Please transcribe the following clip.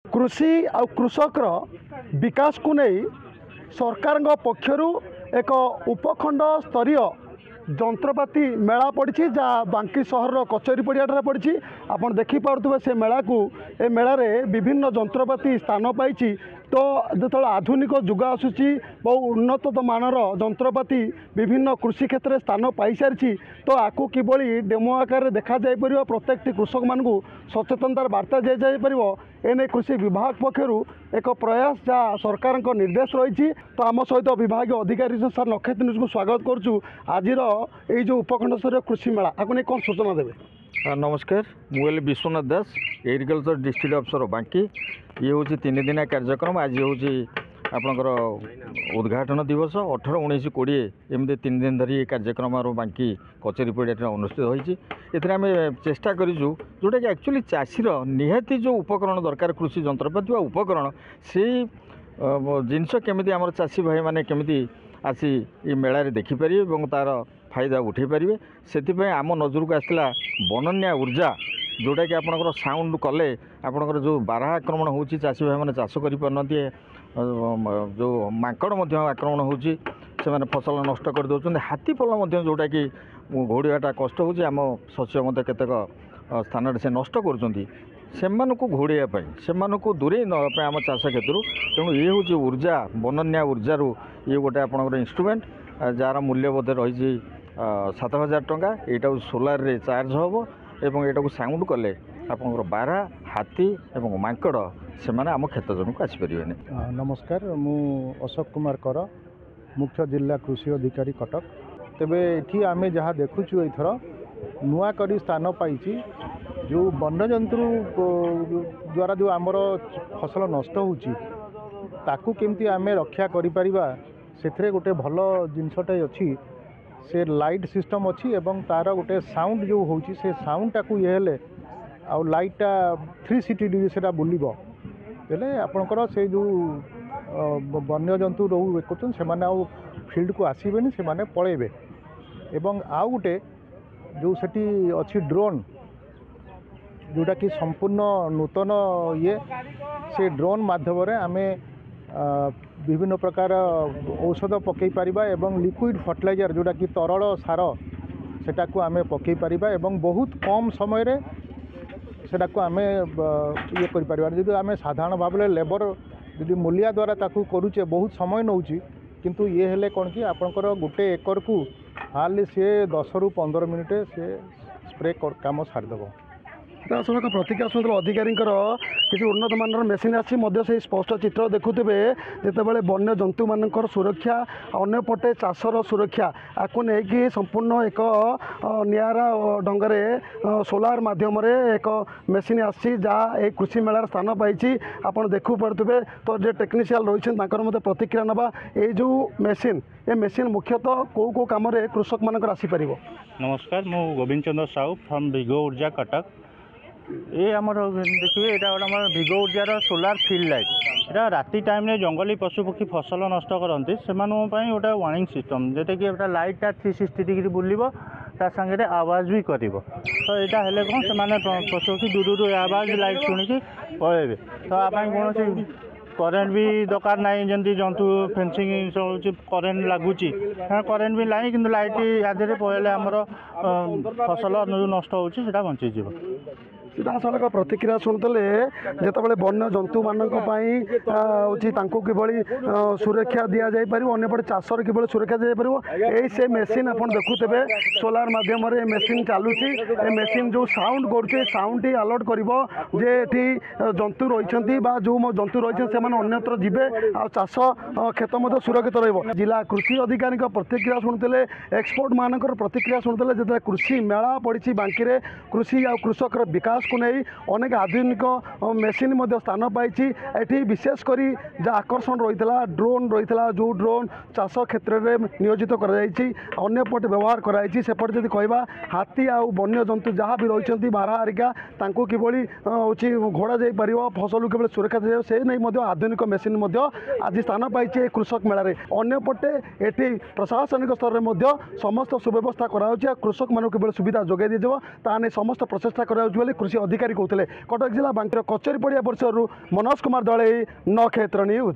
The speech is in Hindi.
कृषि आ कृषकर विकास को नहीं सरकार पक्षर एक उपखंड स्तरीय जंत्रपाति मेला पड़ी जहाँ बांकी सहर कचेरी पड़िया पड़ी। आपड़ देखिपे से मेला को ए मेल विभिन्न जंत्रपाति स्थान पाई। तो जो आधुनिक जुग आसूसी बहु उन्नत मानर जंत्रपाति विभिन्न कृषि क्षेत्र में स्थान पाई सारी। तो आपको किभली डेमो आकार देखा जापर प्रत्येक कृषक मान सचेतनतार वार्ता जापर एने कृषि विभाग पक्षर एक प्रयास जहाँ सरकार निर्देश रही। तो आम सहित विभाग अधिकारी सर नक्षत्र न्यूज को स्वागत करुँ। आज जो उपखंड स्तर कृषि मेला आपको नहीं कौन सूचना देवे? नमस्कार, मुझे विश्वनाथ दास एग्रिकल्चर डिस्ट्रिक्ट अफिसर बांकी। ये हूँ 3 दिनिया कार्यक्रम। आज हूँ आपणकर उद्घाटन दिवस 18, 19, 20 एमती 3 दिन धरी कार्यक्रम बांकी कचेरी पड़िया अनुष्ठित होती। आम चेष्टा करूँ जोटा कि एक्चुअली चाषीर निहाती जो उपकरण दरकार कृषि जंत्रपाति व उपकरण से जिनस केमी आम चाषी भाई मैंने केमी आसी ये मेल देखिपारे और तार फायदा उठे पारे। से आम नजर को आसला बनन्या ऊर्जा जोटा कि आपणकर साउंड कले आपणकर जो बारहा आक्रमण हो चाषी भाई मैंने चाष कर जो माकड़ आक्रमण हो फसल नष्ट कर दौरान हाथी पल जोटा कि घोड़ाटा कष्ट हो शस्य मत केतक स्थान से नष्ट कर घोड़ाई से दूरे नापी आम चाष क्षेत्र। तेणु ये हूँ ऊर्जा बनन्या ऊर्जार ये गोटे आपंकर इन्स्ट्रुमेंट जार मूल्य बोधे रही 7,000 टंका। यहाँ सोलार रे चार्ज हम एवं यहाँ को साउंड कले आपंकर बारहा हाथी एवं माकड़ से आम क्षेत्र जन को आसपारे। नमस्कार, मु अशोक कुमार कर, मुख्य जिला कृषि अधिकारी कटक। तेबे ये आम जहाँ देखुचु एथर नुआ करी स्थान पाई जो वन्यजंतु द्वारा जो आमर फसल नष्ट होची ताकू केमती आमे रक्षा करि परिबा सेथरे गोटे भल जिनसटे अछि। से लाइट सिस्टम अच्छी एवं तार गोटे साउंड जो होची से साउंड टाकू ये हेले आ लाइटा 360 डिग्री से बुलिबो बेले आपनकर से जो वन्यजंतु रोहु करछन से माने आ फील्ड को आसीबेनी से माने पळेबे। एवं आउ गोटे जो सेठी अच्छी ड्रोन जोटा कि संपूर्ण नूतन ये से ड्रोन माध्यम आमे विभिन्न प्रकार औषध पकई पारिबा एवं लिक्विड फर्टिलाइजर जोटा कि तरल सार सेटा को आमे पकई पारिबा एवं बहुत कम समय रे सेटा को आमे ये करि पारिबा। जदि आमे साधारण भाबले लेबर जदि मूलिया द्वारा ताकू करूचे बहुत समय नउची, किंतु ये हेले कोन कि आपनकर गोटे एकर को हाल से 10 रु 15 मिनिट से स्प्रे काम सारी देबो। दर्शक प्रतिक्रिया शुणुल अधिकारी किसी उन्नत मानर मेसीन आसी स्पष्ट चित्र देखुवे जितेबाला वन्य जंतु मान सुरक्षा अंपटे चाषर सुरक्षा आपको लेकिन संपूर्ण एक निरा ढंगे सोलार मध्यम एक मेसीन आसी जहाँ एक कृषि मेलार स्थान पाई आप देखु पड़े। तो जो टेक्निशियाल रही प्रतिक्रिया नवा ये जो मेसीन ये मेसीन मुख्यतः कौ कम कृषक मान आसीपर? नमस्कार, मु गोविंद चंद्र साहू फ्रॉम भिगो ऊर्जा कटक। ये आम देखिए यहाँ भिगो ऊर्जार सोलार फील्ड लाइट यहाँ राति टाइम रे जंगली पशु पक्षी फसल नष्ट करते से गोटे वार्निंग सिस्टम जोटा कि लाइटा 360 डिग्री बुलिबो ता संगे आवाज भी करिवो। तो यहाँ हेले कौन से पशु पक्षी दूर दूर आवाज लाइट शुणिकी पळेबे। तो आप कौन करेन्ट भी दरकार ना जमी जंतु फेंसिंग करेन्ट लगुच करेन्ट भी लाइन कि लाइट आधे पड़े आमर फसल नष्ट होता बंचीज। सीधासलख प्रतिक्रिया शुणुले जितेबाला वन्य जंतु मानक किभली सुरक्षा दि जापर अंपटे चाषर कि सुरक्षा दी जापर यही से मेसीन आप देखुवे सोलार मध्यम मेसीन चलुची। मेसीन जो साउंड कर साउंड ही अलर्ट करे जंतु रही जो जंतु रही से अन्यत्र जीवे आ चाष क्षेत्र में सुरक्षित जिला कृषि अधिकारी प्रतिक्रिया शुणुले एक्सपर्ट मानकर प्रतिक्रिया शुणुले जो कृषि मेला पड़ी बांकी कृषि आ कृषकर विकास को नहीं अनेक आधुनिक मेसीन स्थान पाई। एटी विशेषकर जहाँ आकर्षण रही ड्रोन रही जो ड्रोन चाष क्षेत्र में नियोजित करपटे व्यवहार कराई सेपटे जब कहवा हाथी आ वन्य जंतु जहाँ भी रही बारहा हारिका किभली हूँ घोड़ा जापर फसल कि सुरक्षा दी से नहीं आधुनिक मेसीन आज स्थान पाई कृषक मेलार। अंपटे ये प्रशासनिक स्तर में समस्त सुव्यवस्था कराऊँ कृषक मानक कि सुविधा जोगाई दी जाए ताने समस्त प्रचेषा कर कृषि अधिकारी कहते कटक जिला बांकीर कचेरी पड़िया परिसर मनोज कुमार दले नक्षेत्र न्यूज।